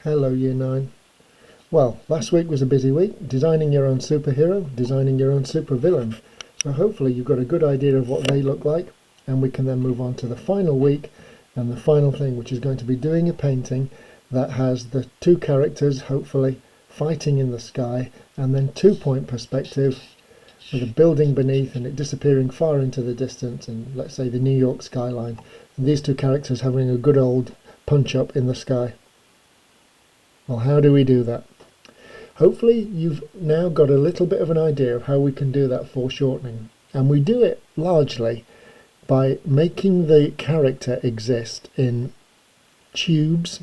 Hello Year 9. Well, last week was a busy week, designing your own superhero, designing your own supervillain. So hopefully you've got a good idea of what they look like, and we can then move on to the final week and the final thing, which is going to be doing a painting that has the two characters, hopefully, fighting in the sky, and then 2-point perspective with a building beneath and it disappearing far into the distance, and let's say the New York skyline, and these two characters having a good old punch up in the sky. Well, how do we do that? Hopefully you've now got a little bit of an idea of how we can do that foreshortening, and we do it largely by making the character exist in tubes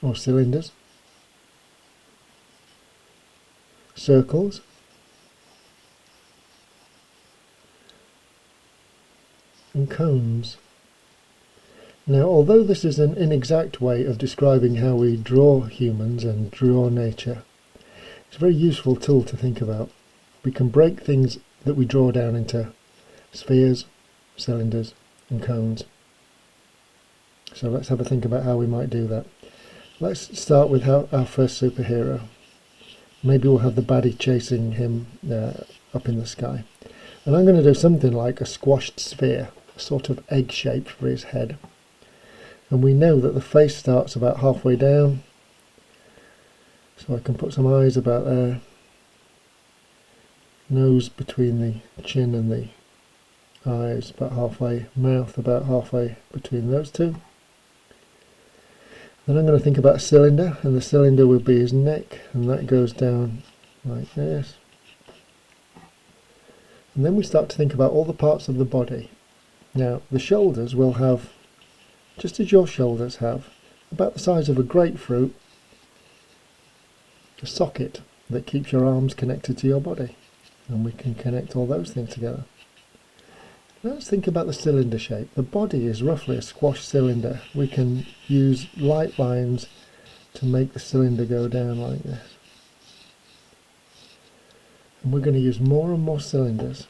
or cylinders, circles, and cones. Now, although this is an inexact way of describing how we draw humans and draw nature, it's a very useful tool to think about. We can break things that we draw down into spheres, cylinders, and cones. So let's have a think about how we might do that. Let's start with our first superhero. Maybe we'll have the baddie chasing him up in the sky. And I'm going to do something like a squashed sphere, a sort of egg shape for his head. And we know that the face starts about halfway down, so I can put some eyes about there, nose between the chin and the eyes about halfway, mouth about halfway between those two. Then I'm going to think about a cylinder, and the cylinder will be his neck, and that goes down like this. And then we start to think about all the parts of the body. Now, the shoulders will have, just as your shoulders have, about the size of a grapefruit, a socket that keeps your arms connected to your body, and we can connect all those things together. Let's think about the cylinder shape. The body is roughly a squash cylinder. We can use light lines to make the cylinder go down like this. And we're going to use more and more cylinders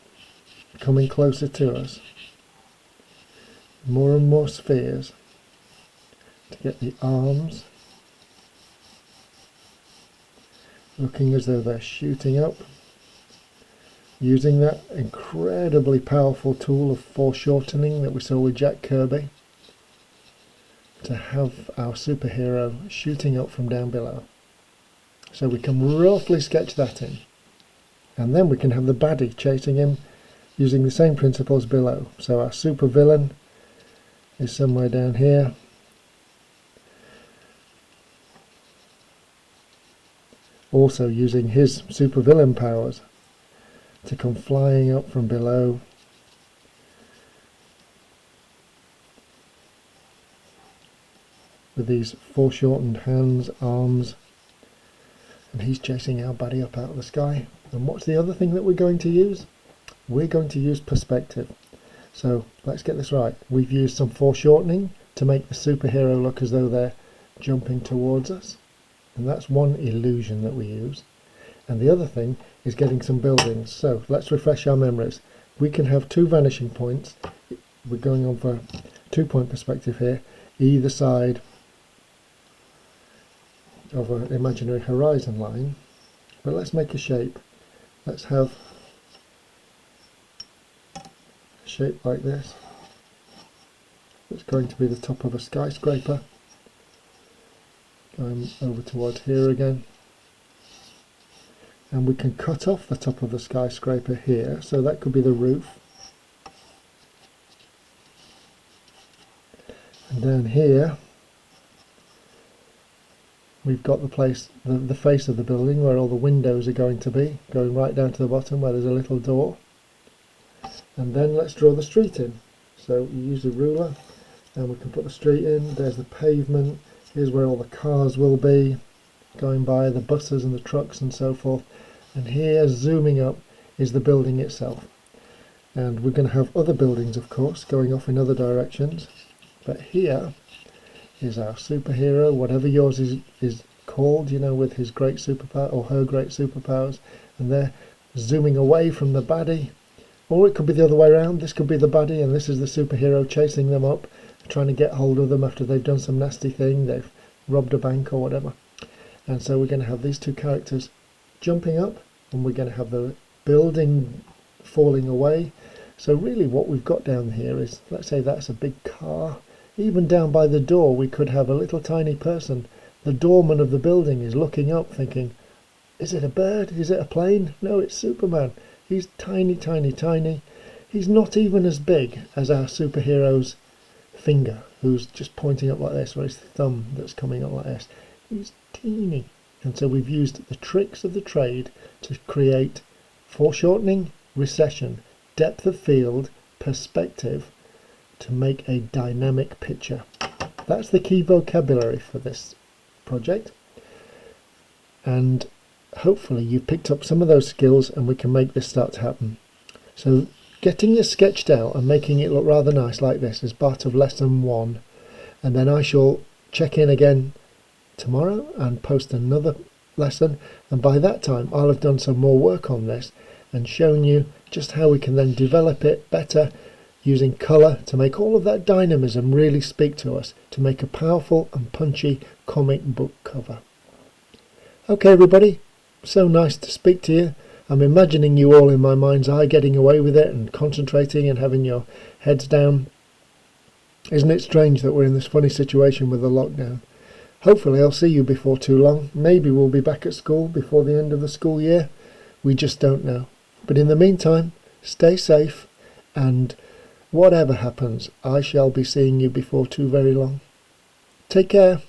coming closer to us, more and more spheres, to get the arms looking as though they're shooting up, using that incredibly powerful tool of foreshortening that we saw with Jack Kirby to have our superhero shooting up from down below. So we can roughly sketch that in, and then we can have the baddie chasing him using the same principles below. So our supervillain is somewhere down here, also using his supervillain powers to come flying up from below, with these foreshortened hands, arms, and he's chasing our baddie up out of the sky. And what's the other thing that we're going to use? We're going to use perspective. So let's get this right. We've used some foreshortening to make the superhero look as though they're jumping towards us, and that's one illusion that we use. And the other thing is getting some buildings. So let's refresh our memories. We can have two vanishing points. We're going on for 2-point perspective here, either side of an imaginary horizon line. But let's make a shape. Let's have a shape like this. It's going to be the top of a skyscraper, going over towards here again. And we can cut off the top of the skyscraper here, so that could be the roof. And down here we've got the place, the face of the building where all the windows are going to be, going right down to the bottom where there's a little door. And then let's draw the street in. So you use a ruler and we can put the street in. There's the pavement, here's where all the cars will be going by, the buses and the trucks and so forth. And here, zooming up, is the building itself. And we're going to have other buildings, of course, going off in other directions. But here is our superhero, whatever yours is called, you know, with his great superpower or her great superpowers. And they're zooming away from the baddie. Or it could be the other way around. This could be the baddie and this is the superhero chasing them up trying to get hold of them after they've done some nasty thing, they've robbed a bank or whatever. And so we're going to have these two characters jumping up, and we're going to have the building falling away. So really what we've got down here is, let's say that's a big car. Even down by the door we could have a little tiny person. The doorman of the building is looking up thinking, is it a bird? Is it a plane? No, it's Superman. He's tiny, tiny, tiny. He's not even as big as our superhero's finger, who's just pointing up like this, or his thumb that's coming up like this. He's teeny. And so we've used the tricks of the trade to create foreshortening, recession, depth of field, perspective, to make a dynamic picture. That's the key vocabulary for this project. And hopefully you've picked up some of those skills and we can make this start to happen. So getting this sketched out and making it look rather nice like this is part of lesson 1. And then I shall check in again tomorrow and post another lesson, and by that time I'll have done some more work on this and shown you just how we can then develop it better using colour to make all of that dynamism really speak to us, to make a powerful and punchy comic book cover. Okay everybody, so nice to speak to you. I'm imagining you all in my mind's eye getting away with it and concentrating and having your heads down. Isn't it strange that we're in this funny situation with the lockdown? Hopefully I'll see you before too long. Maybe we'll be back at school before the end of the school year. We just don't know. But in the meantime, stay safe, and whatever happens, I shall be seeing you before too very long. Take care.